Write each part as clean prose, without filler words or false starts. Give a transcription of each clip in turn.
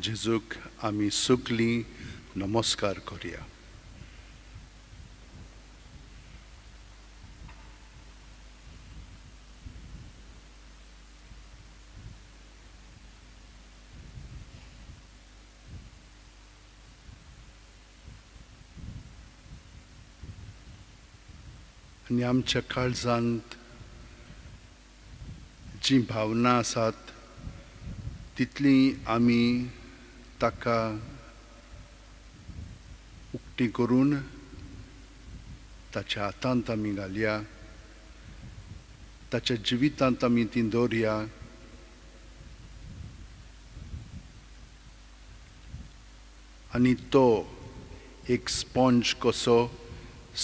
जेजूक आमी सगळीं नमस्कार करुया. आनी आमच्या काळजांत जी भावना आसात तितली आमी ताका उक्ती करून ताच्या हातांत आमी घालया, ताच्या जिवितांत आमी ती दवरया. आनी तो एक स्पॉन्ज कसो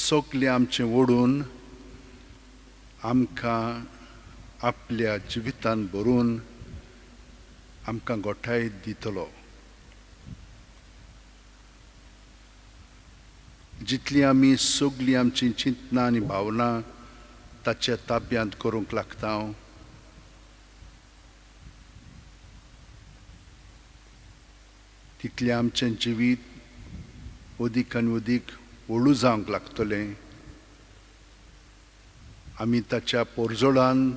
सगळें आमचें ओडून आमकां आपल्या जिवितांत भरून आमकां घोटाय दितलो. जितली आमी सगळीं आमची चिंतना आनी भावना ताच्या ताब्यांत करूंक लागता, तितलें आमचें जिवीत अदीक आनी अदीक व्हडू जावंक लागतलें. आमी ताच्या पोरजोळांत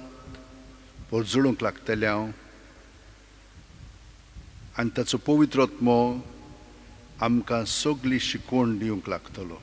पोरजोळूंक लागतले आनी ताचो पवित्र आत्मो आमकां सगळी शिकवण दिवंक लागतलो.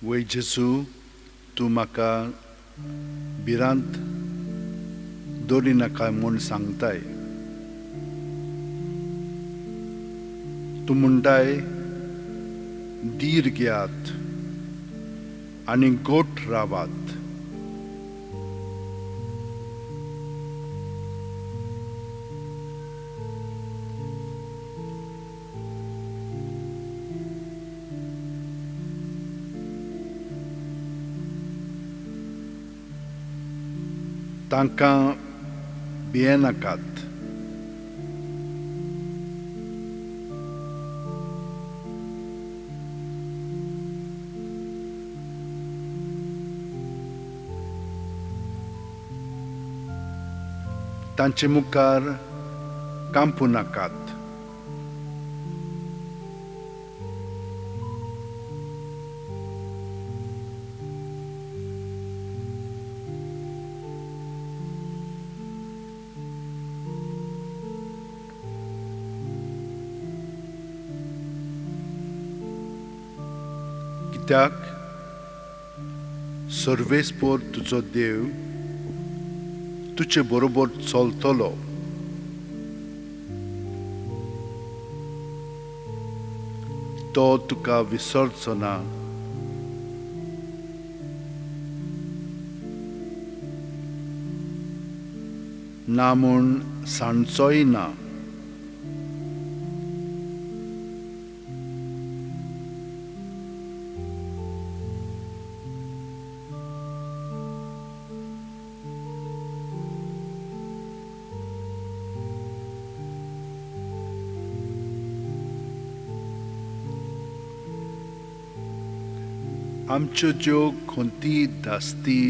वै जेजू, तूं म्हाका भिरांत दवरिनाका म्हूण सांगताय. तूं म्हणटाय धीर घेयात आनी गोठ रावात. तांकां भियेनाकात. तांचे मुखार कांपू नाकात. कित्याक सर्वेस्पोर तुजो देव तुजे बरोबर चलतलो तो तुका विसरचो ना ना म्हूण सांडचोय ना आमच्यो ज्यो खंती धास्ती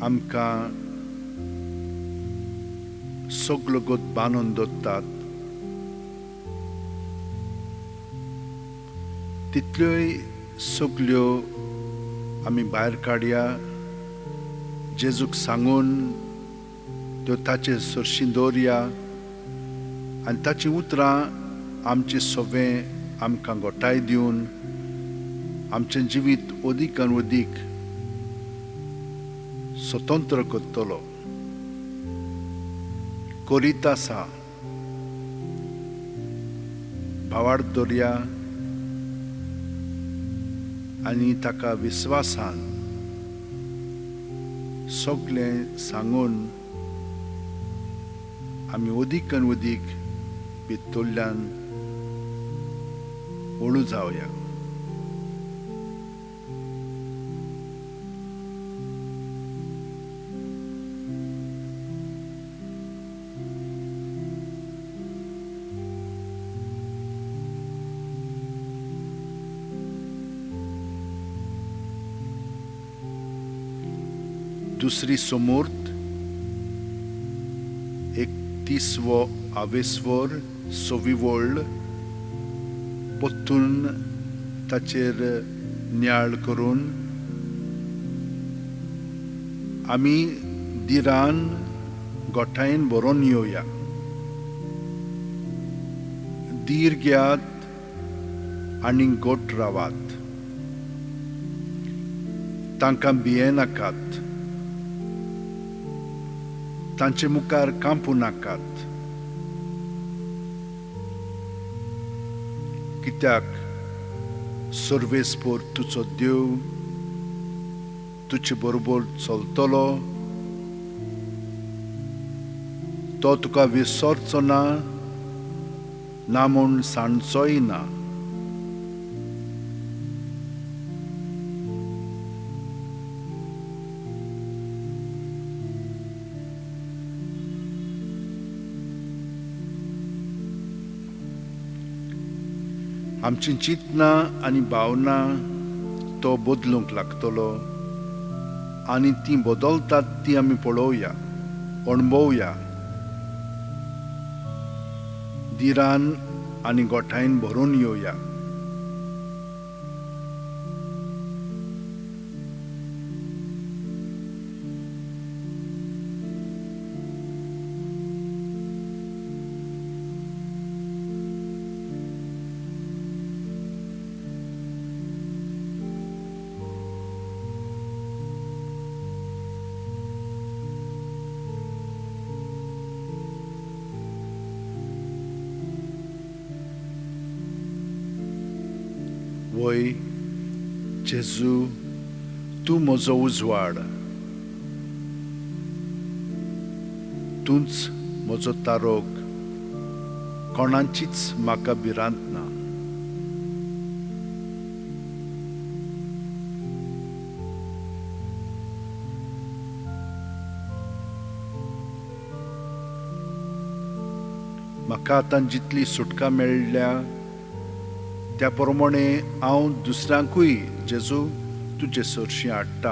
आमकां सगळो गोत बांदून दवरतात तितल्योय सगळ्यो आमी भायर काडया जेजूक सांगून त्यो ताचे सरशीं दवरया आनी ताचीं उतरां आमचें सवें आमकां घोटाय दिवन आमचें जिवीत अदीक आनी अदीक स्वतंत्र करतलो करीत आसा भावार्थ दवरया आनी ताका विस्वासान सगळें सांगून आमी अदीक आनी अदीक भितरल्यान हळू जावया दुसरी समूर्त 31वो आवेस्वर 6वी वळ्ड पोत्तून ताचेर नियाळ करून आमी दिरान गोठायेन बरोवन येवया धीर घेयात आनी गोट रावात तांकां भियेनाकात तांचे मुखार कांपू नाकात कित्याक सर्वेस्पोर तुजो देव तुजे बरोबर चलतलो तो तुका विसरचो ना म्हूण सांडचोय ना आमची चिंतना आनी भावना तो बदलूंक लागतलो आनी ती बदलतात ती आमी पळोवया अणभवया दिरान आनी गोठायेन भरून येवया वय जेजू तूं म्हजो उजवाड तूंच म्हजो तारोक कोणाचीच म्हाका भिरांत ना म्हाका आतां जितली सुटका मेळ्ळ्या त्या प्रमाणे हांव दुसऱ्यांकूय जेजू तुजे सरशीं हाडटा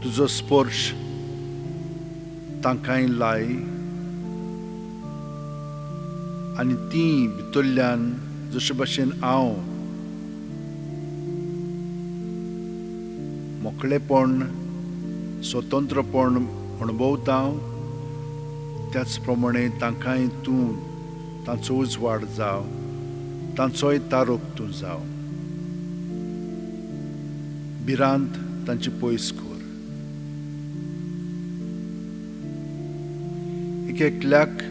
तुजो स्पर्श तांकांय लाय आनी तीं भितरल्यान जशे भाशेन हांव मोकळेपण स्वतंत्रपण अणभवता त्याच प्रमाणे तांकांय तूं तांचो उजवाड जाव, तांचोय तारोप तूं जाव, भिरांत तांची पयस कर. एक एकल्याक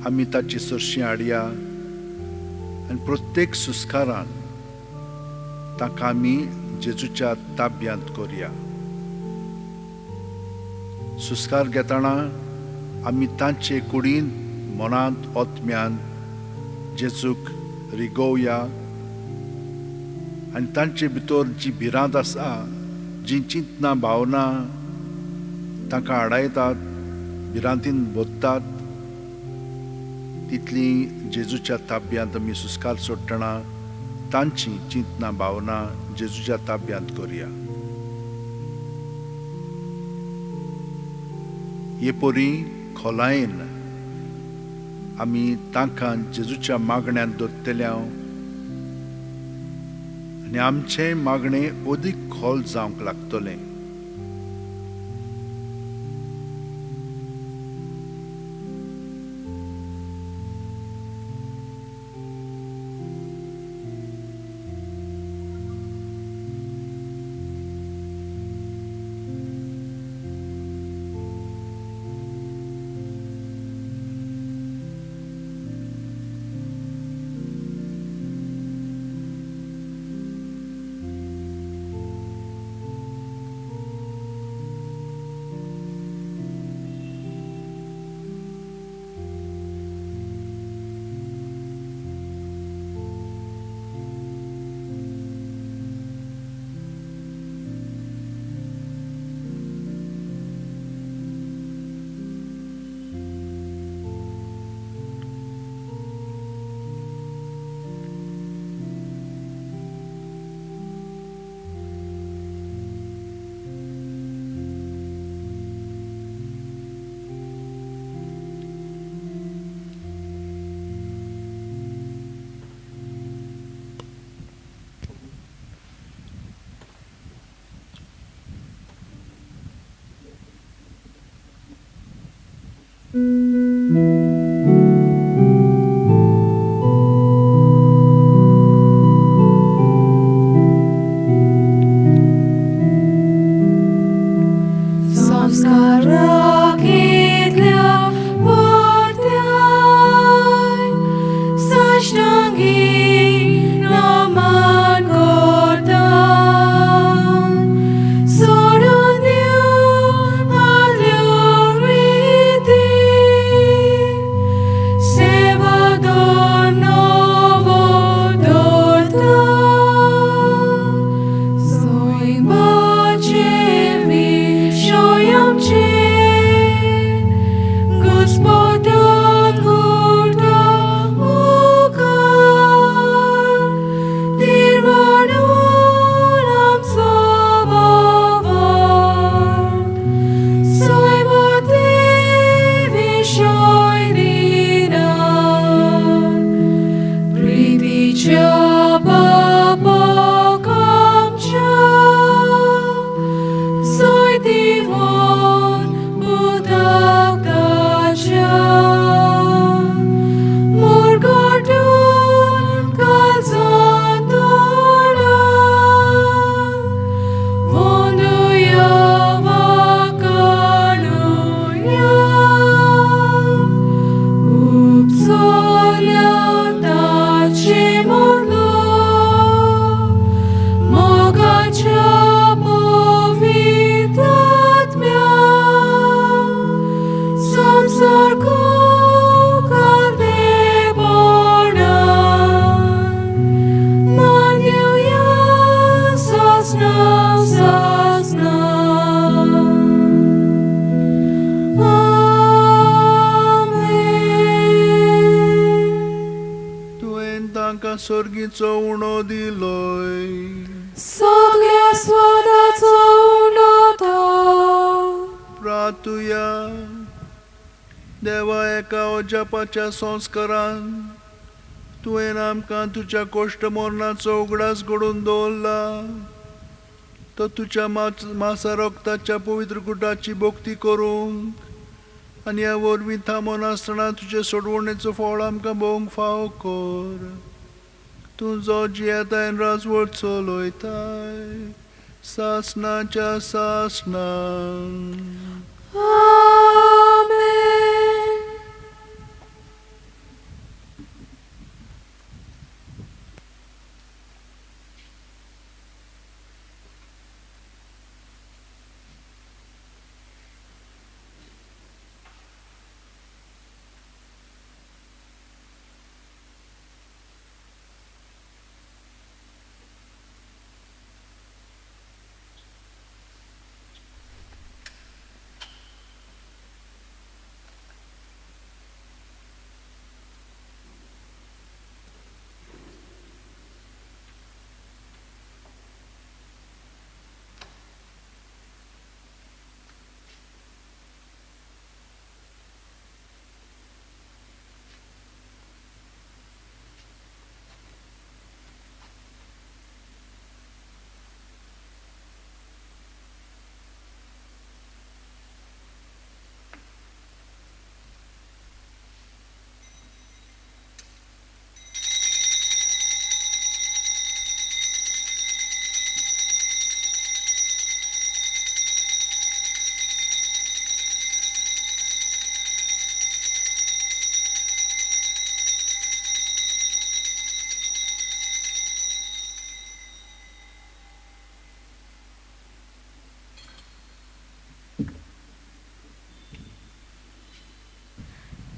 आमी ताची सरशीं हाडया आनी प्रत्येक सुस्कारान ताका आमी जेजूच्या ताब्यांत करया. सुस्कार घेतना आमी तांचे कुडीन मनांत ओतम्यान जेजूक रिगोवया आनी तांचे भितर जी भिरांत आसा, जी चिंतना भावना तांकां आडायतात, भिरांतीन बोधतात, तितली जेजूच्या ताब्यांत आमी सुस्कार सोडटना तांची चिंतना भावना जेजूच्या ताब्यांत करया. हे परी खोलायेन आमी तांकां जेजूच्या मागण्यांत दवरतल्या आनी आमचें मागणें अदीक खोल जावंक लागतलें. Sorgico uno di loi. Soglia swadaco uno to. Pratuya. Deva eka ojapaच्या संस्कारान तुवें आमकां तुज्या कोश्ट मरणाचो उगडास घडोवन दवरला. तो तुज्या मासा रक्ताच्या पवित्र गुटाची भोक्ती करूंक आनी ह्या वरवीं थांबोन आसतना तुजे सोडवणेचो फळ आमकां भोवंक फाव कर. तूं जो जियेताय राजवळ चलयताय सासणाच्या सासणां. Amen.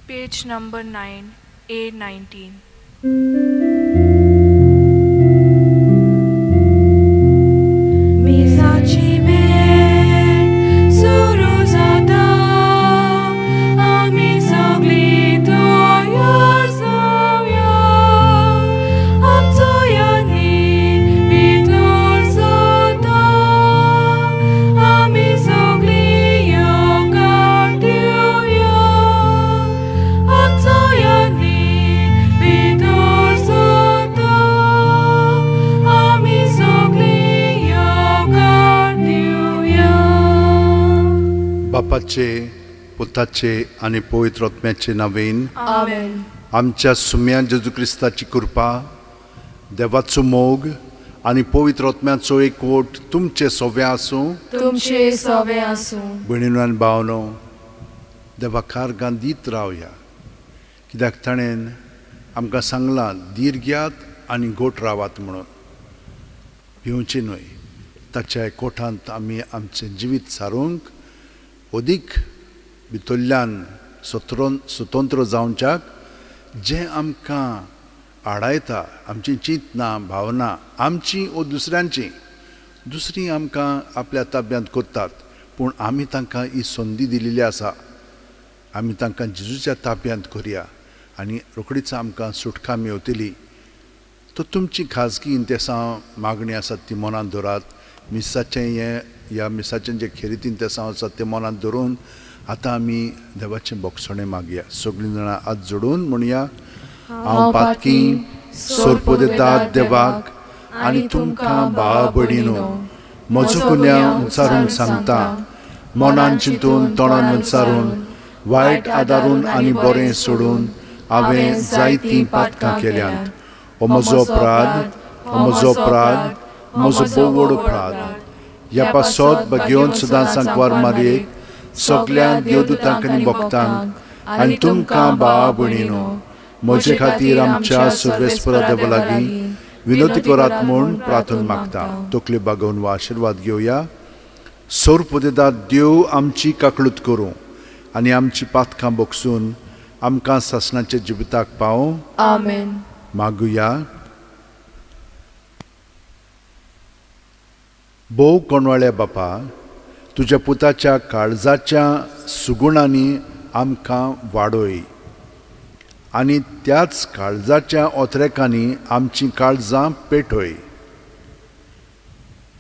Page number 9, A19. Misaci ben suru zata, ami sogli to yarzavya, amtoyani vitor zata, ami sogli yogardiuya, amtoyani vitor zata, ami sogli yogardiuya. बापाचे पुताचे आणि पवित्र आत्म्याचे नावेन Amen. आमच्या सुम्या जेजू क्रिस्ताची कृपा, देवाचो मोग आणि पवित्र आत्म्याचो एकवट तुमचे सोबे आसूं. तुमचे सवे आसूं. भयणीनो आनी भावनो, देवाकार गांदीत रावया, कित्याक ताणें आमकां सांगलां धीर घेयात आनी गोट रावात म्हणून. भिवची न्हय, ताच्या एकवटांत आमी आमचें जिवीत सारूंक अदीक भितरल्यान स्वतंत्र जावच्याक जें आमकां आडायता, आमची चिंतना भावना आमची ओ दुसऱ्यांची, दुसरी आमकां आपल्या ताब्यांत करतात, पूण आमी तांकां ही संदी दिलेली आसा. आमी तांकां जेजूच्या ताब्यांत करुया आनी रोखडीच आमकां सुटका मेवतली. तो तुमची खाजगी इंतेसां मागणी आसात ती मनांत दवरात. ह्या मिसाचें जे खेरीत इंतेसां आसात ते मनांत दवरून आतां आमी देवाचें बोगसणें मागया. सगळीं जाणां हात जोडून म्हणया, हांव पातकी सोरपो दितात देवाक आनी तुमकां भावा भयणीनो, म्हजो गुन्यांव उंचारून सांगता, मनान चिंतून तोंडान विचारून वायट आदारून आनी बरें सोडून हांवें जायतीं पातकां केल्यांत. हो म्हजो अपराध, हो म्हजो अपराध, म्हजो बोवड अपराध. ह्या पासत घेवन सदां सांकवार मारयेक सगळ्या देवदूतांक आनी भक्तांक आनी तुमकां भावा भयणीनो, म्हजे खातीर आमच्या सर्वेस्परा देवा लागीं विनोदी करात म्हूण प्रार्थना मागता. तकली बागोवन वा आशिर्वाद घेवया. सोर्प दितात देव आमची काकळूत करूं आनी आमची पातकां बोगसून आमकां सासणाच्या जिविताक पावूं. Amen. मागुया. भोव कोणवाळ्या बापा, तुज्या पुताच्या काळजाच्या सुगुणांनी आमकां वाडय आनी त्याच काळजाच्या ओतरेकांनी आमचीं काळजां पेटय.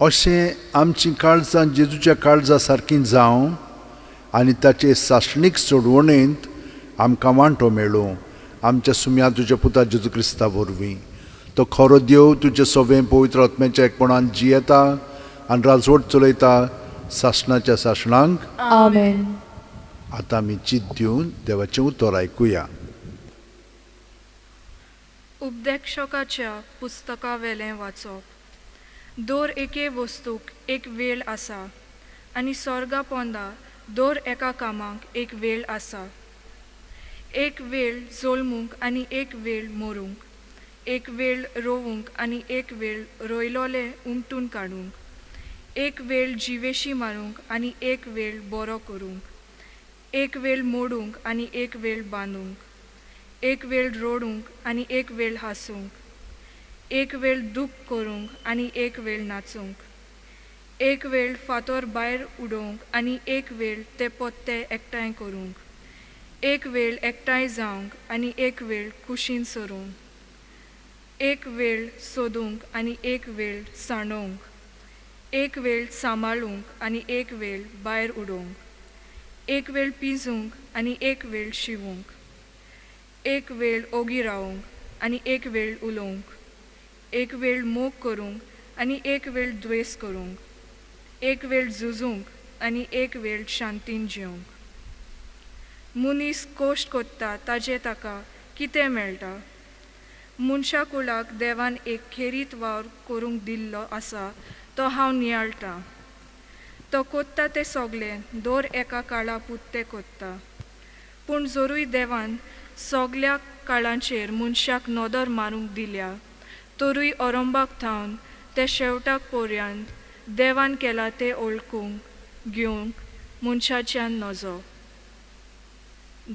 अशें आमचीं काळजां जेजूच्या काळजा सारकीं जावं आनी ताचे सासणीक सोडवणेंत आमकां वांटो मेळूं. आमच्या सुम्या तुज्या पुता जेजू क्रिस्ता वरवीं. तो खरो देव तुजे सोबें पवित्र आत्म्याच्या एकपणान जियेता आनी राजवट चलयता सासणाच्या सासणांक. Amen. आतां आमी चित दिवन देवाचें उतर आयकुया. उपदेक्षकाच्या पुस्तका वेलें वाचप. दर एके वस्तूक एक वेळ आसा आनी स्वर्गा पोंदा दर एका कामाक एक वेळ आसा. एक वेळ जल्मूंक आनी एक वेळ मरूंक, एक वेळ रोवूंक आनी एक वेळ रोयलोले उमटून काडूंक, एक वेळ जिवेशी मारूंक आनी एक वेळ बरो करूंक, एक वेळ मोडूंक आनी एक वेळ बांदूंक, एक वेळ रोडूंक आनी एक वेळ हांसूंक, एक वेळ दूख करूंक आनी एक वेळ नाचूंक, एक वेळ फातर भायर उडोवंक आनी एक वेळ ते पोत्ते एकठांय करूंक, एक वेळ एकठांय जावंक आनी एक वेळ कुशीन सरूंक, एक वेळ सोदूंक आनी एक वेळ सांडोवंक, एक वेळ सांबाळूंक आनी एक वेळ भायर उडोवंक, एक वेळ पिजूंक आनी एक वेळ शिवूंक, एक वेळ ओगी रावंक आनी एक वेळ उलोवंक, एक वेळ मोग करूंक आनी एक वेळ द्वेस करूंक, एक वेळ झुजूंक आनी एक वेळ शांतीन जिवंक. मनीस कोश्ट कोत्ता ताजे ताका कितें मेळटा. मनशा कुळाक देवान एक खेरीत वावर करूंक दिल्लो आसा तो हांव नियाळटां. तो कोत्ता तें सोगलें दर एका काळा पुत्ते कोत्ता. पूण जोरूय देवान सोगल्या काळांचेर मनशाक नदर मारूंक दिल्या, तोरूय अरंबाक थावन ते शेवटाक पर्यंत देवान केला तें ओळखूंक घेवंक मनशाच्यान नजो.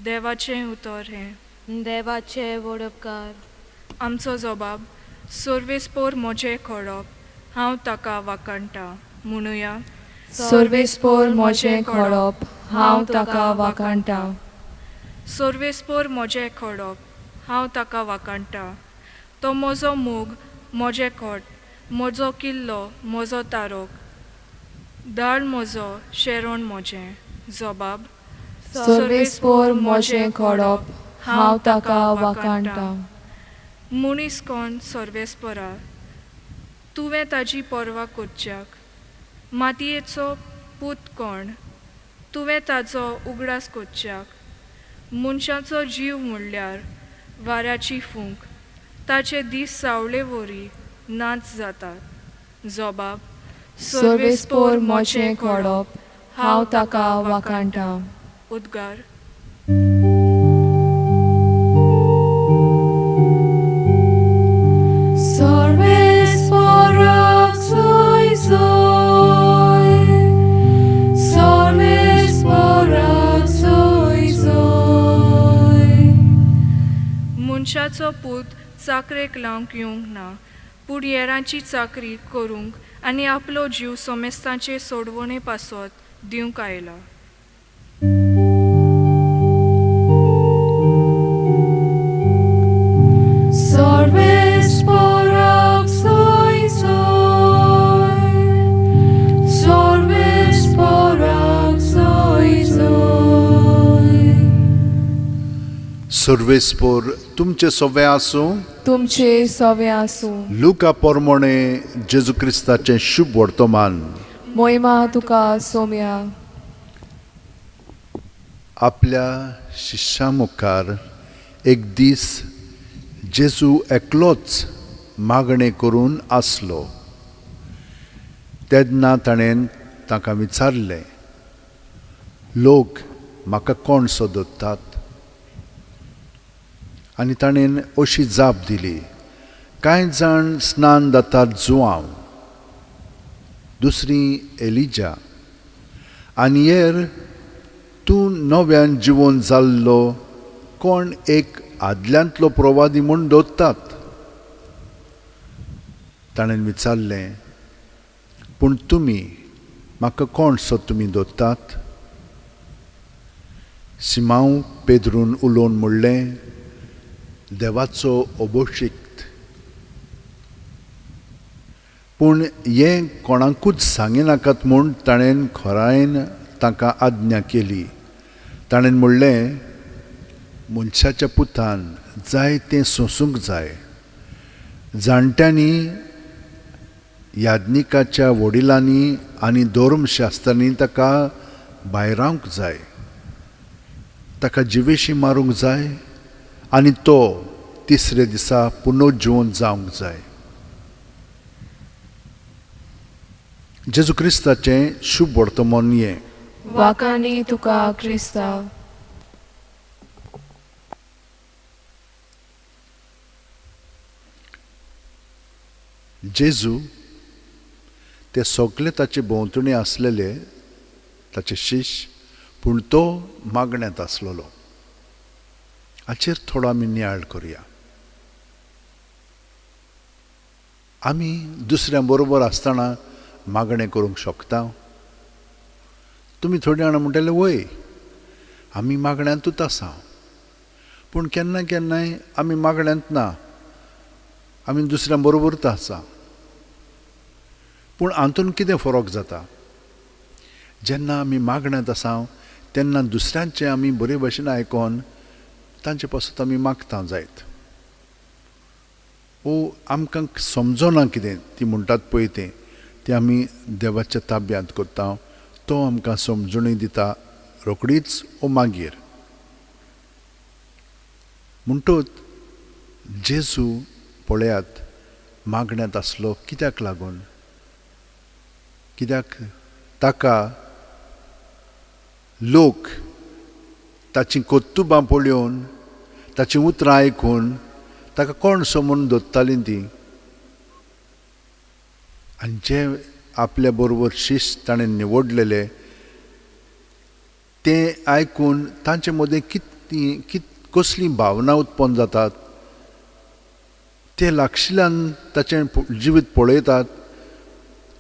देवाचें उतर हें. देवाचे वडपकार. आमचो जबाब. सर्वेस्पोर मोजें खोडप, हांव ताका वाकाणटां. म्हणुया. सर्वेस्पोर मोजें खोडप, हांव ताका वाकाणटां. सर्वेस्पोर मोजें खोडप, हांव ताका वाकाणटां. तो म्हजो मोग, मोजें खोट, म्हजो किल्लो, म्हजो तारोक, दाळ म्हजो, शेरोण मोजें. जबाब. सर्वेस्पोर मोजें खोडप, हांव ताका वाकाणटां. मनीस कोण सर्वेस्परा, तुवें ताजी पर्वा करच्याक. मातयेचो पूत कोण, तुवें ताचो उगडास करच्याक. मनशाचो जीव म्हणल्यार वाऱ्याची फूंक, ताचे दीस सावळे वरी नाच जातात. जबाब. सर्वेस्पोर मोजें खोडप, हांव ताका वाकाणटां. उद्गार. सर्वेस्पोराक सोय सोय, सर्वेस्पोराक सोय सोय. मनशाचो पूत चाकरेक लावंक येवंक ना, पूण येरांची चाकरी करूंक आनी आपलो जीव सोमेस्तांचे सोडवणे पासत दिवंक आयला. सर्वेस्पोराक सोय सोय, सर्वेस्पोराक सोय सोय. सर्वेस्पोर तुमचे सवे आसूं. तुमचे सवे आसूं. लुका पोरमोणे जेजू क्रिस्ताचें शुभ वर्तमान. मोहिमा तुका सोम्या. आपल्या शिश्यां मुखार एक दीस जेजू एकलोच मागणें करून आसलो. तेन्ना ताणें ताका विचारलें, लोक म्हाका कोण सोदतात? आनी ताणें अशी जाप दिली, कांय जाण स्नान जातात जुवांव, दुसरी एलिजा, आनी हेर तूं नव्यान जिवोन जाल्लो कोण एक आदल्यांतलो प्रवादी म्हूण दोत्तात. ताणें विचारलें, पूण तुमी म्हाका कोण सो तुमी दोत्तात? सिमांव पेद्रून उलोवन म्हणलें, देवाचो अभिषिक्त. पूण हें कोणाकूच सांगिनाकात म्हूण ताणें खोरायेन ताका आज्ञा केली. ताणें म्हणलें, मनशाच्या पुतान जाय तें सोंसूंक जाय. जाणट्यांनी, याज्ञिकाच्या वडिलांनी आनी धर्मशास्त्रांनी ताका भायर रावंक जाय. ताका जिवेशी मारूंक जाय आनी तो तिसरे दिसा पुनरुज्जीवन जावंक जाय. जेजू क्रिस्ताचें शुभ वर्तमान हें. वाकानी तुका क्रिस्ता. जेजू ते सगळे ताचे भोंवतणी आसलेले ताचे शिश्य, पूण तो मागण्यांत आसलेलो. हाचेर थोडो आमी नियाळ करुया. आमी दुसऱ्या बरोबर आसतना मागणें करूंक शकता. तुमी थोडी जाणां म्हणटले वय आमी मागण्यांतूच आसा, पूण केन्ना केन्नाय आमी मागण्यांत ना, आमी दुसऱ्या बरोबरूच आसा. पूण हातून कितें फरक जाता? जेन्ना आमी मागण्यांत आसा तेन्ना दुसऱ्यांचें आमी बरे भशेन आयकोन तांचे पासून आमी मागता जायत. वो आमकां समजना कितें ती म्हणटात पळय तें आमी देवाच्या ताब्यांत करता. तो आमकां समजूणी दिता रोखडीच वो मागीर. म्हणटूच जेजू पळयात मागण्यांत आसलो कित्याक लागून? कित्याक ताका लोक ताचीं कोत्तुबां पळोवन ताचीं उतरां आयकून ताका कोण समून धरतालीं तीं. आनी जे आपल्या बरोबर शिश्य ताणें निवडलेले ते आयकून तांचे मदें कसली भावना उत्पन्न जातात ते लागशिल्ल्यान ताचें जिवीत पळयतात,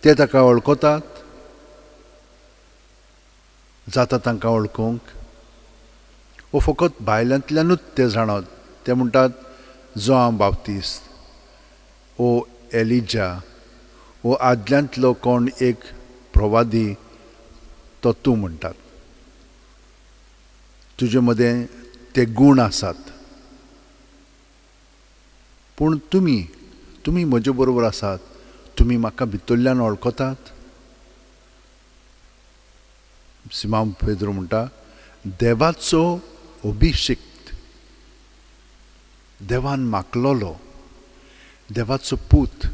ते ताका वळखतात, जाता तांकां वळखूंक. वो फकत भायल्यांतल्यानूच ते जाणत. ते म्हणटात जोआन बाप्तिस्त, वो एलिजा, वो आदल्यांतलो कोण एक प्रवादी, तो तूं म्हणटात. तुजे मदें ते गूण आसात. पूण तुमी म्हजे बरोबर आसात. तुमी म्हाका भितरल्यान वळखतात. सिमोन पेद्रो म्हणटा देवाचो अभिषेक्त, देवान मागलोलो, देवाचो पूत,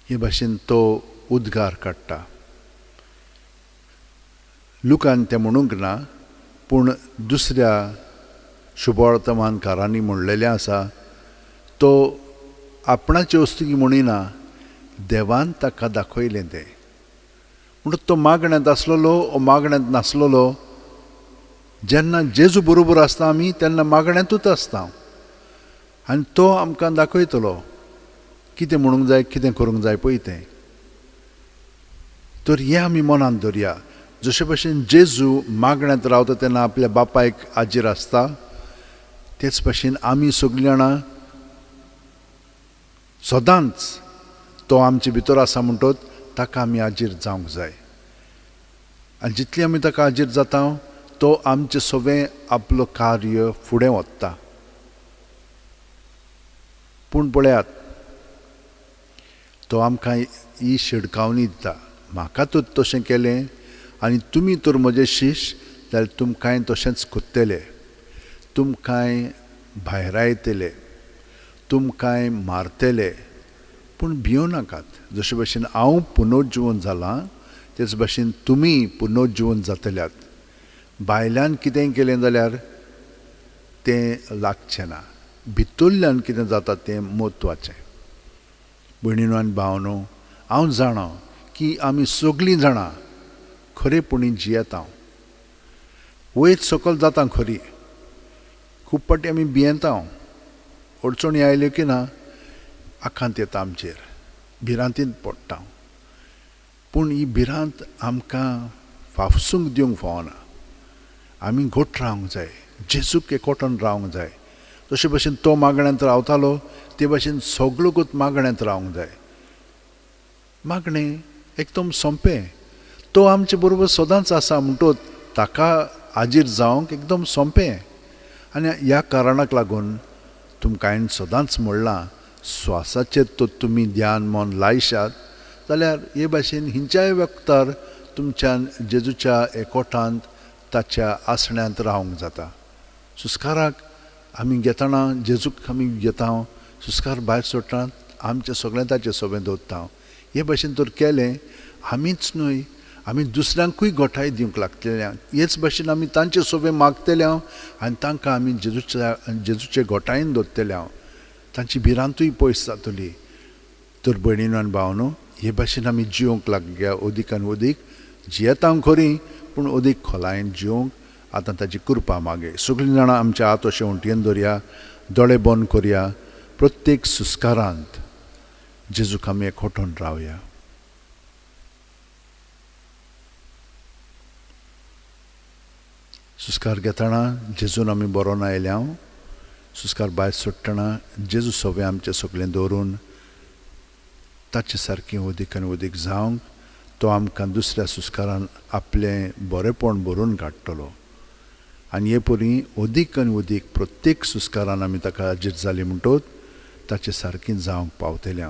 हे भाशेन तो उद्गार काडटा. लुकान तें म्हणूंक ना, पूण दुसऱ्या शुभवर्तमानकारांनी म्हणलेलें आसा. तो आपणाचे वस्तुकी म्हणिना, देवान ताका दाखयलें तें. म्हणून तो मागण्यांत आसलेलो वो मागण्यांत नासलेलो. जेन्ना जेजू बरोबर आसता आमी तेन्ना मागण्यांतूच आसता. आनी तो आमकां दाखयतलो कितें म्हणूंक जाय, कितें करूंक जाय पळय तें. तर हें आमी मनांत दवरया. जशे भशेन जेजू मागण्यांत रावता तेन्ना आपल्या बापायक आजीर आसता, तेच भशेन आमी सगळीं जाणां सदांच तो आमचे भितर आसा म्हणटच ताका आमी आजीर जावंक जाय. आनी जितली आमी ताका आजीर जाता तो आमचें सगळें आपलो कार्य फुडें व्हरता. पूण पळयात, तो आमकां ही शिडकावणी दिता. म्हाका तर तशें केलें आनी तुमी तर म्हजे शिश्य जाल्यार तुमकांय तशेंच कोत्तेले, तुमकांय भायर आयतले, तुमकांय मारतले. पूण भियो नाकात. जशे भशेन हांव पुनरुज्जीवन जालां तेच भशेन तुमी पुनरुज्जीवन जातल्यात. भायल्यान कितेंय केलें जाल्यार तें लागचें ना, भितरल्यान कितें जाता तें म्हत्वाचें. भयणीनो आनी भावनो, हांव जाणा की आमी सगळीं जाणां खरेपणी जियेता. वयर सकयल जाता खरी, खूब पाटी आमी भियेता, अडचणी आयल्यो की ना आखांत येता आमचेर, भिरांतींत पडटा. पूण ही भिरांत आमकां फाफसूंक दिवंक फावना. आमी घट रावंक जाय, जेजूक एकवटान रावंक जाय. तशे भशेन तो मागण्यांत रावतालो ते भशेन सगळोकूच मागण्यांत रावंक जाय. मागणें एकदम सोंपें. तो आमचे बरोबर सदांच आसा म्हणटच ताका हाजीर जावंक एकदम सोंपें. आनी ह्या कारणाक लागून तुमकां हांवें सदांच म्हणलां, स्वासाचेर तो तुमी ध्यान मन लायशात जाल्यार हे भाशेन खंयच्याय वक्तार तुमच्यान जेजूच्या एकवटांत ताच्या आसण्यात रावंक जाता. सुस्काराक आमी घेतना जेजूक आमी घेता, सुस्कार भायर सोडटा, आमचें सगळें ताचे सोबें दवरता. हे भाशेन तर केलें आमीच न्हय, आमी दुसऱ्यांकूय घोटाय दिवंक लागतल्या. हेच भाशेन आमी तांचे सोबें मागतल्या आनी तांकां आमी जेजूचे घोटायेन दवरतल्या. तांची भिरांतूय पयस जातली. तर भयणीनो आनी भावनो, हे भाशेन आमी जिवंक लागया अदीक आनी अदीक. जियेता खरी पूण अदीक खोलायेन जिवंक आतां ताची कृपा मागे. सगळीं जाणां आमच्या हात अशें उंटयेन दवरया, दोळे बंद करया. प्रत्येक सुस्कारांत जेजूक आमी एकवटून रावया. सुस्कार घेतना जेजून आमी बरोवन आयल्या. सुस्कार भायर सोडटना जेजू सोबें आमचें सगळें दवरून ताचे सारकें अदीक आनी अदीक जावंक तो आमकां दुसऱ्या सुस्कारान आपलें बरेंपण भरून काडटलो. आनी हे परी अदीक आनी अदीक प्रत्येक सुस्कारान आमी ताका हाजीर जाली म्हणटोच ताचे सारकीं जावंक पावतल्या.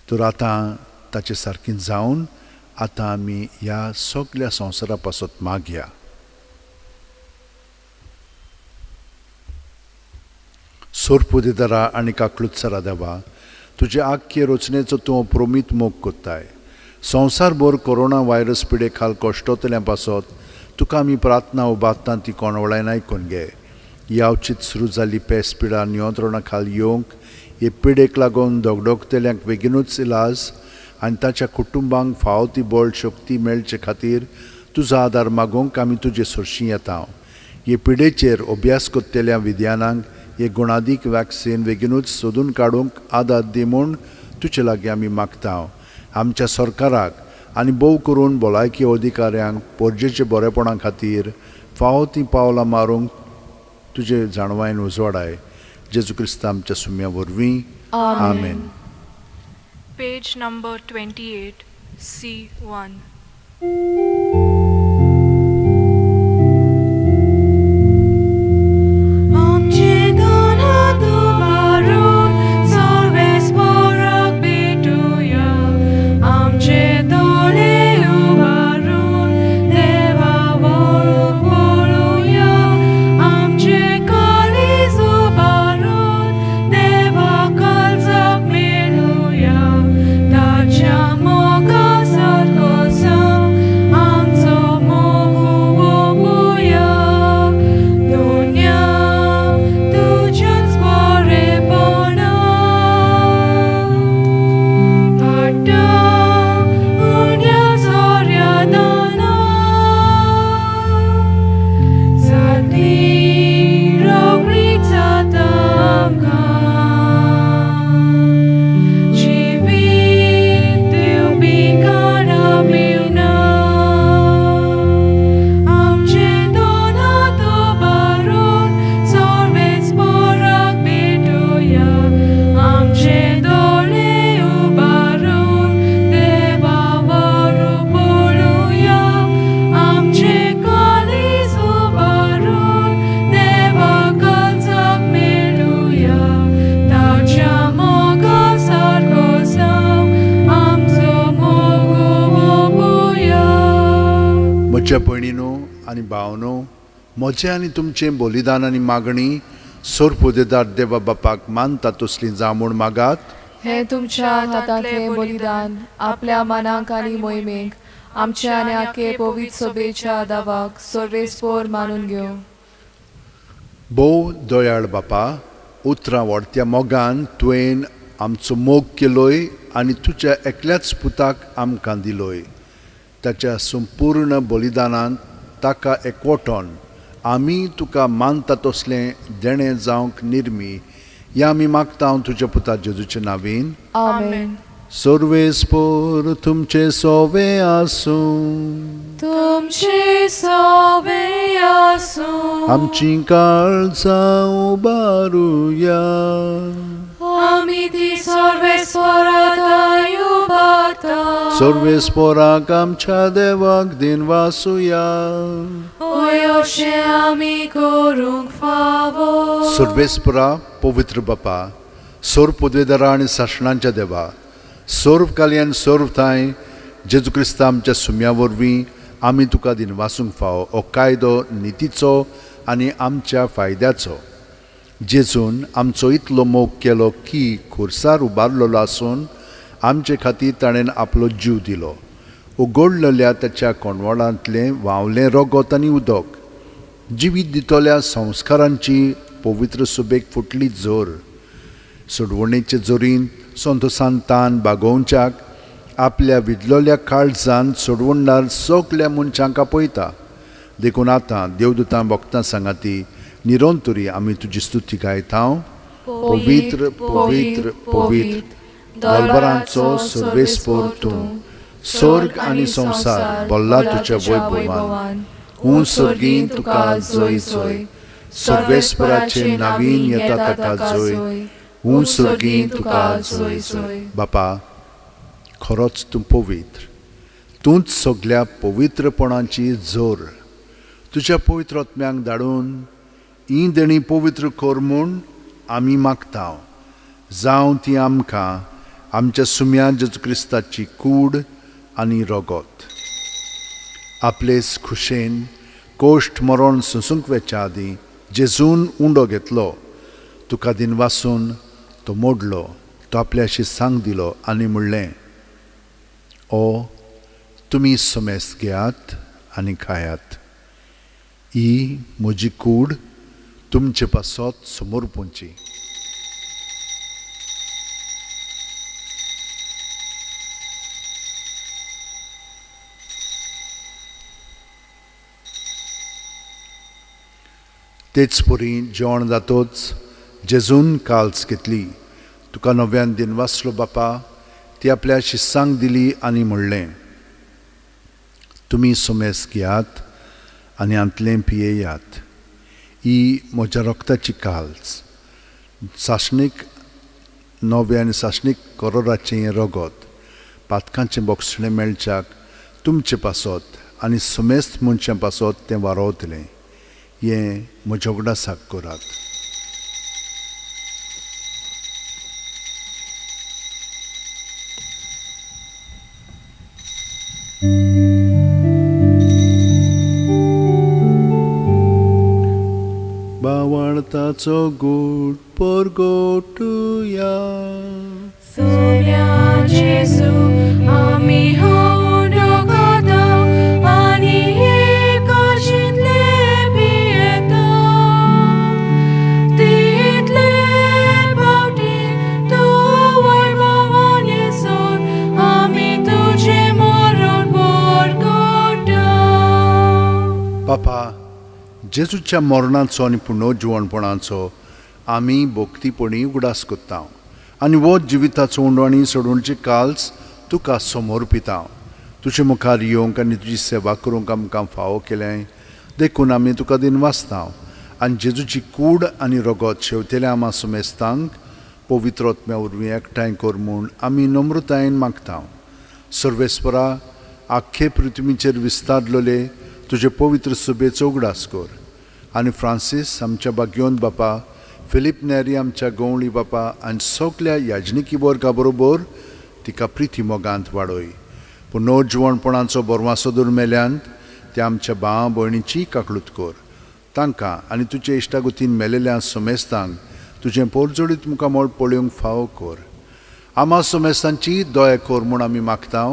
तर आतां ताचे सारकीं जावन आतां आमी ह्या सगळ्या संवसारा पासत मागया. सोरपुदेदारा आनी काकलुत्सरा देवा, तुजे आख्खे रचनेचो तूं अप्रोमीत मोग कोत्ताय. संवसारभर कोरोना व्हायरस पिडे खाल कश्टोतल्या पासत तुका आमी प्रार्थना उबारता ती कोणवळायन आयकून घे. यावचीत सुरू जाल्ली पेस पिडा नियंत्रणा खाल येवंक, हे पिडेक लागून दोगदोगतेल्यांक बेगीनूच इलाज आनी ताच्या कुटुंबांक फावो ती बळ शक्ती मेळचे खातीर तुजो आदार मागूंक आमी तुजे सुरशीं येता. हे पिडेचेर अभ्यास कोत्तेल्या विद्यानांक हे गुणादीक वॅक्सीन बेगीनूच सोदून काडूंक आदार दी म्हूण तुजे लागीं आमी मागता. आमच्या सरकाराक आनी भोव करून भलायकी अधिकाऱ्यांक पोरजेचे बरेपणा खातीर फावो ती पावलां मारूंक तुजे जाणवायेन उजवाडाय. जेजू क्रिस्त आमच्या सुम्या वरवीं. आमेन. Page number 28, C1. म्हज्या भयणीनो आनी भावनो, म्हजें आनी तुमचें बलिदान आनी मागणी सोरपुदेदार देवा बापाक मानता तसलीं जावं म्हूण मागात. हे तुमच्या हातांतलें बलिदान आपल्या मनाक आनी मोहिमेक आमच्या आनी आख्खे पवित्र सभेच्या दावाक सर्वेस्पोर मानून घेव. भोव दयाळ बापा, उतरां व्हडत्या मोगान तुवें आमचो मोग केलोय आनी तुज्या एकल्याच पुताक आमकां दिलोय. ताच्या संपूर्ण बलिदानांत ताका एकवटोन आमी तुका मानता तसलें देणें जावंक निर्मी हें आमी मागता हांव तुज्या पुता जेजूच्या नांवीन. आमेन. सर्वेस्पोर तुमचे सोवे आसूं, तुमचे सोवे आसूं, आमची काळजां उबारुया, आमी ती सर्वेस्परांत उबारता. सर्वेस्पोराक आमच्या देवाक दिन वासुया. ओय अशें आमी करूंक फावो. सर्वेस्परा पवित्र बापा, सोर पदवेदारा आनी शासनांच्या देवा, सोर्व काल्यान सोर्व थाय जेजू क्रिस्त आमच्या सुम्या वरवीं आमी तुका दिनवासूंक फावो हो कायदो नितीचो आनी आमच्या फायद्याचो. जेजून आमचो इतलो मोग केलो की खुर्सार उबारलेलो आसून आमचे खातीर ताणें आपलो जीव दिलो. उगडलेल्या ताच्या कोणवळांतलें व्हांवलें रगत आनी उदक, जिवीत दितल्या संस्कारांची पवित्र सुबेक फुटली जोर. सोडवणेचे जोरीन संतोसान तान बागोवच्याक आपल्या विदलोल्या काळजान सोडवणदार सगल्या मनशांक आपयता. देखून आतां देवदूतां भक्तां सांगाती निरंतरी आमी तुजी स्तुती गायता. पवित्र पवित्र पवित्र दरबारांचो सर्वेस्पोर तूं, स्वर्ग आनी संसार भल्ला तुज्या वैभवान. हूं सर्गीन तुका जय जय, सर्वेस्पराचे नावीन येता ताका जय. हूं सर्गीन तुका जय जय. बापा, खरोच तूं पवित्र, तूंच सगल्या पवित्रपणाची जोर. तुज्या पवित्र आत्म्यांक धाडून ही देणी पवित्र कर म्हूण आमी मागता. जावं ती आमकां आमच्या सुम्या जेजू क्रिस्ताची कूड आनी रगत. आपलेच खुशेन कोश्ट मरण सुसूंक वेच्या आदी जेजून उंडो घेतलो. तुका दिनवासून तो मोडलो, तो आपल्याशी सांग दिलो आनी म्हणलें, ओ तुमी सोमेस घेयात आनी खायात. ही म्हजी कूड तुमचे पासत समोर पोंची. तेच परी जेवण जातोच जेजून काल्स घेतली. तुका नव्यान दिनवासलो बापा, ती आपल्या शिस्सांक दिली आनी म्हणलें, तुमी सोमेस घेयात आनी आंतलें पियेयात. ही म्हज्या रक्ताची काल्स, सासणीक नवे आनी सासणीक करोराचें हें रगत पातकांचें बोगसणें मेळच्याक तुमचे पासत आनी समेस्त मनशां पासत तें वारोवतलें. हें म्हज्या उगडासाक करात. बावळताचो गूट परगोटुया. सोम्या जेजू आमी होऊन रगता आनी एकाशिंतले पियेता. तितले फावटी तूं वैभवान येसून आमी तुजें मरण परगोटा. बापा, जेजूच्या मरणाचो आनी पुनर्जीवणपणाचो आमी भोक्तीपणी उगडास कोत्ता आनी वो जिविताचो उंडो आनी सोडूणची काल्स तुका समोर पिता. तुजे मुखार येवंक आनी तुजी सेवा करूंक आमकां फावो केलें. देखून आमी तुका दिनवासता आनी जेजूची कूड आनी रगत शेवतेल्या आमा सुमेस्तांक पवित्र आत्म्या वरवीं एकठांय कर म्हूण आमी नम्रतायेन मागता. सर्वेस्परा, आख्खे पृथ्वीचेर विस्तारलोले तुजे पवित्र सुबेचो उगडास कर. आनी फ्रांसीस आमच्या बागयोन बापा, फिलीप नेरी आमच्या गवळी बापा आनी सगल्या याजनिकी वर्गा बरोबर तिका प्रिती मोगांत वाडय. पुनर्जीवणपणाचो बरवासो मेल्यांत ते आमच्या भाव भयणीची काकळूत कर. तांकां आनी तुजे इश्टागुतीन मेलेल्या समेस्तांक तुजें पोरजोडीत मुखामोळ पळोवंक फावो कर. आमा समेस्तांची दया कर म्हूण आमी मागता.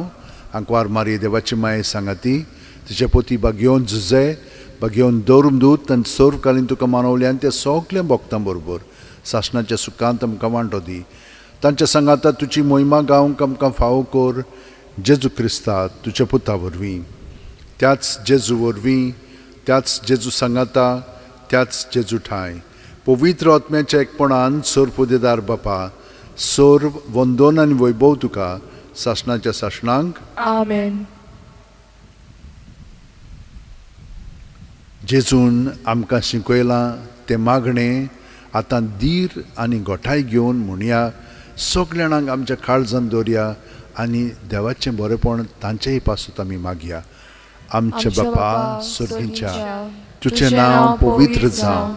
आंकवार मारी देवाची माये सांगाती, तिचे पोती बागयोन झुजे, बागयोन दौरमदूत आनी सर्वकालीन तुका मानवल्यान ते सगल्या भक्तां बरोबर सासणाच्या सुखांत आमकां वांटो दी. तांच्या सांगाता तुजी मोहिमा गावंक आमकां फावो कर. जेजू क्रिस्ता तुज्या पुता वरवीं, त्याच जेजू वरवीं, त्याच जेजू सांगाता, त्याच जेजू ठाय पवित्र आत्म्याच्या एकपणान सोर पुदेदार बापा, सोर वंदन आनी वैभव तुका सासणाच्या सासणांक. आमेन. जेजून आमकां शिकयलां तें मागणें आतां धीर आनी गोठाय घेवन म्हणया, सगल्या जाणांक आमच्या काळजांत दवरया आनी देवाचें बरेपण तांचेय पासून आमी मागया. आमचे बापा सुर्गीच्या, तुजें नांव पवित्र जावं,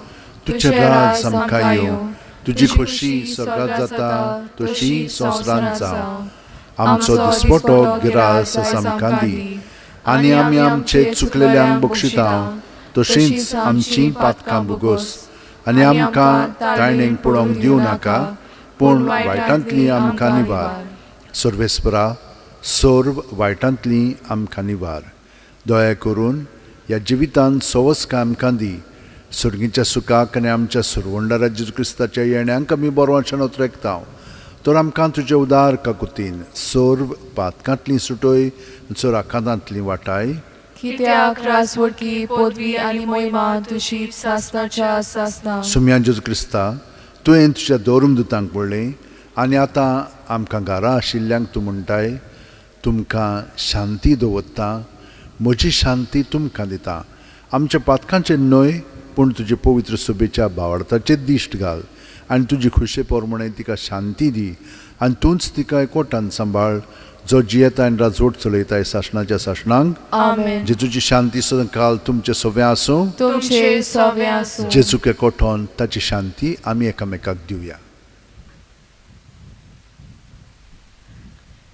तुजें राज आमकां येवं, तुजी खोशी स्वर्गांत जाता तशी संवसारांत जावं. आमचो दिसपटो गिरास आमकां दी आनी आमी आमचे चुकलेल्यांक बक्षिता तशींच आमची पातकां बुगोस आनी आमकां ताळणेक पडोवंक दिवं नाका पूण वायटांतली आमकां निवार सर्वेस्परा सर्व वायटांतली आमकां निवार दया करून ह्या जिवितांत सवस्काय आमकां दी सर्गीच्या सुखाक आनी आमच्या सुरवंडा जेजू क्रिस्ताच्या येण्याक आमी बरो वचन उतरयता तर आमकां तुजे उदार काकुतीन सर्व पातकांतली सुटोय चोर आकांतांतली वाटाय कित्याक राजवटी पदवी आनी मोहिमा तुजी सासणाच्या सासना सुम्या जेजू क्रिस्ता तुवें तुज्या दोरुमदूतांक पडलें आनी आतां आमकां घरा आशिल्ल्यांक तूं म्हणटाय तुमकां शांती दवरता म्हजी शांती तुमकां दिता आमच्या पातकांचे न्हय पूण तुजे पवित्र सुबेच्या भावार्थाचेर दिश्ट घाल आनी तुजी खुशे पोरमणे तिका शांती दी आनी तूंच तिका एकवटान सांबाळ जो जियेता आनी राजवट चलयताय सासणाच्या सासणांक आमेन जेजूची शांती सदांकाल तुमचे सोबे आसूं तुमचे सवे आसूं जेजूक एकवटोन ताची शांती आमी एकामेकाक दिवया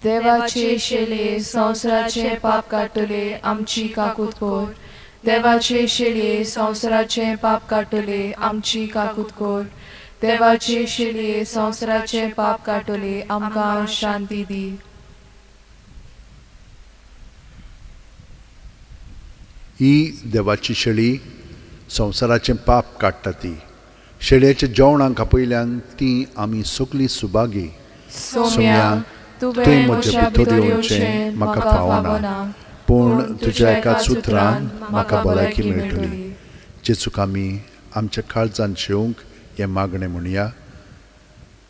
देवाचे शेले संवसाराचे पाप काटले आमची काकूत कोर देवाचे शेले संवसाराचे पाप काटले आमची काकूत कोर देवाचे शेले संवसाराचे पाप काटले आमकां शांती दी ही देवाची शेळी संवसाराचें पाप काडटा ती शेळयेच्या जेवणाक आपयल्यान ती आमी सगळीं सुभागी सोम्या तुवें म्हज्या भितर येवचें म्हाका फावना पूण तुज्या एकाच उतरान म्हाका भलायकी मेळटली जेजूक आमी आमच्या काळजांत शेवंक हें मागणें म्हणया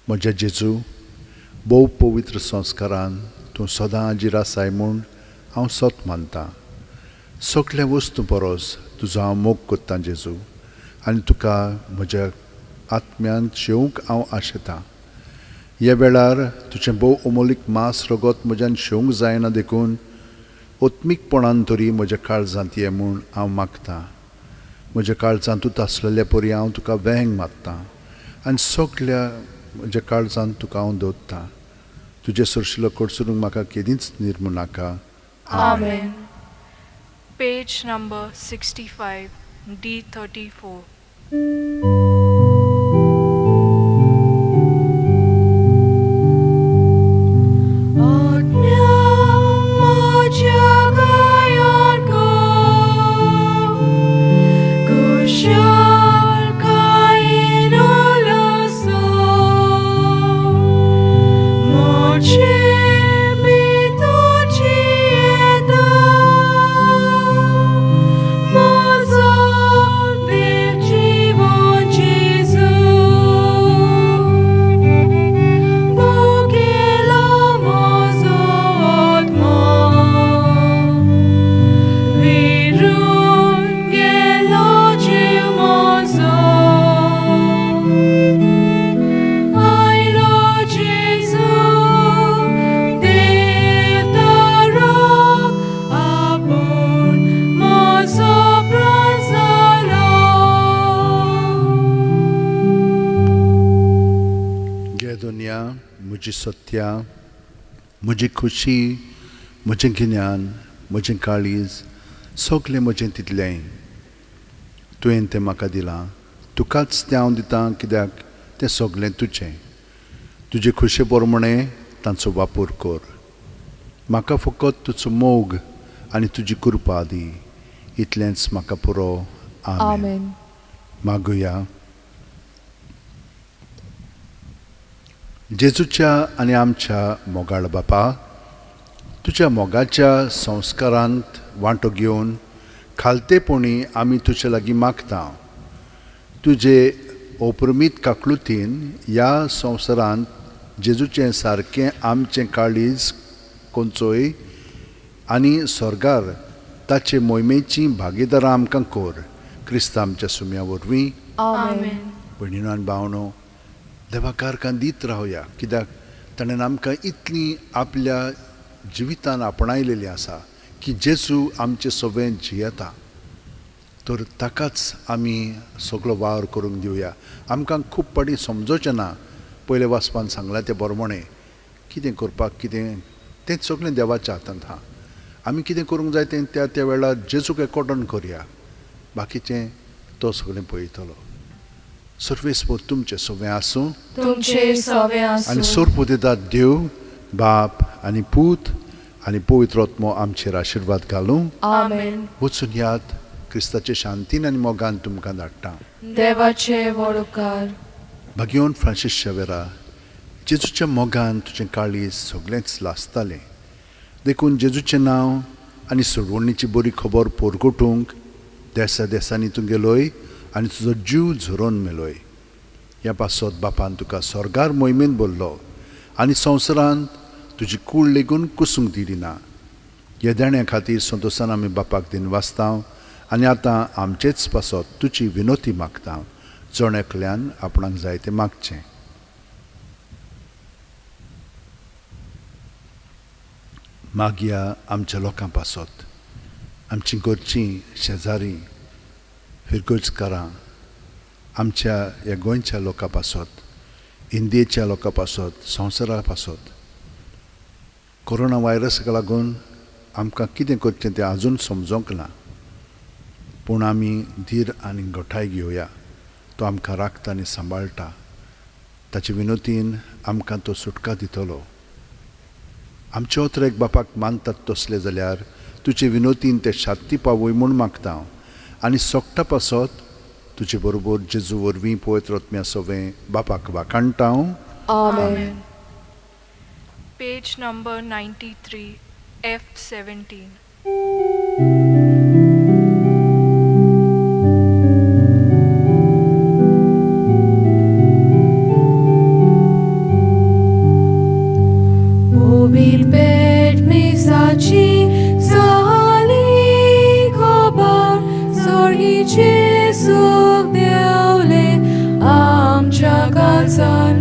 म्हज्या जेजू भोव पवित्र संस्कारान तूं सदां हाजीर आसाय म्हूण हांव सत मानतां सगळे वस्तू परस तुजो हांव मोग कोत्तां जेजू आनी तुका म्हज्या आत्म्यांत शेवंक हांव आशेतां ह्या वेळार तुजें भोव अमोलीक मास रगत म्हज्यान शेवंक जायना देखून ओत्मीकपणान तरी म्हज्या काळजांत ये म्हूण हांव मागतां म्हज्या काळजांतूच आसलेल्या परी हांव तुका वेंग मागतां आनी सगळ्या म्हज्या काळजांत तुका हांव दवरतां तुजे सरशिलो कडसरूंक म्हाका केदींच निर्मू नाका आमेन Page number 65, D34. म्हजी सत्या म्हजी खुशी म्हजें गिन्यान म्हजें काळीज सगळें म्हजें तितलें तुवें तें म्हाका दिलां तुकाच तें हांव दितां कित्याक तें सगळें तुजें तुजे खुशे पोरमणें तांचो वापर कर म्हाका फकत तुजो मोग आनी तुजी कृपा दी इतलेंच म्हाका पुरो आमेन मागुया जेजूच्या आनी आमच्या मोगाळ बापा तुज्या मोगाच्या संस्कारांत वांटो घेवन खालतेपणी आमी तुजे लागीं मागता तुजे ओप्रमीत काकलुतीन ह्या संवसारांत जेजूचें सारकें आमचें काळीज कोंचोय आनी स्वर्गार ताचे मोहिमेची भागीदारां आमकां कोर क्रिस्त आमच्या सुम्या वरवीं आमेन भयणीनो आनी भावनो देवाकारकां दीत रावया कित्याक ताणें आमकां इतलीं आपल्या जिवितान आपणायलेलीं आसा की जेजू आमचे सवें जियेता तर ताकाच आमी सगळो वावर करूंक दिवया आमकां खूब पाटी समजोवचें ना पयले वाचपान सांगलां तें बरोवणे कितें करपाक कितें तें सगळें देवाच्या हातांत आहा आमी कितें करूंक जाय तें त्या त्या वेळार जेजूक एकवटून करया, बाकीचें तो सगळें पळयतलो. सर्वेस्पर तुमचें सगळें आसूं तुमचे सवे आनी आसूं. सोर्प दितात देव बाप आनी पूत आनी पवित्र आत्मो आमचेर आशिर्वाद घालूं. आमेन. वचून यात क्रिस्ताचे शांतीन आनी मोगान तुमकां धाडटा. देवाचे व्हड उपकार. भाग्योन फ्रांसीस शेवेरा, जेजूच्या मोगान तुजें काळीज सगळेंच लासतालें. देखून जेजूचें नांव आनी सोडवणीची बरी खबर पोरगोटूंक देसा देसांनी तूं गेलोय आनी तुजो जीव झरोवन मेलोय. ह्या पासत बापान तुका स्वर्गार मोहिमेन बोल्लो आनी संवसारांत तुजी कूड लेगून कुसूंक दिली ना. येद्याण्या खातीर संतोशान आमी बापाक दिन वाचतां आनी आतां आमचेच पासत तुजी विनोती मागता. जण एकल्यान आपणाक जाय तें मागचें. मागया आमच्या लोकां पासत, आमचीं घरचीं शेजारी फिरगोजकारां, आमच्या ह्या गोंयच्या लोकां पासत, इंडियेच्या लोकां पासत, संवसारा पासत. कोरोना व्हायरसाक लागून आमकां कितें करचें तें आजून समजोंक ना, पूण आमी धीर आनी घोठाय घेवया. तो आमकां राखता आनी सांबाळटा. ताचे विनोतीन आमकां तो सुटका दितलो. आमचे ओत्रेक बापाक मानतात तसले जाल्यार तुजे विनोतीन ते शांती पावय म्हूण मागता. आनी सोगटा पासत तुजे बरोबर जेजू वरवीं पवित्र आत्म्या सवें बापाक वाखाणटा. आमेन. Page number 93, F17. Ovid bet misaci sali kobar sorhice sub deule amcia calzar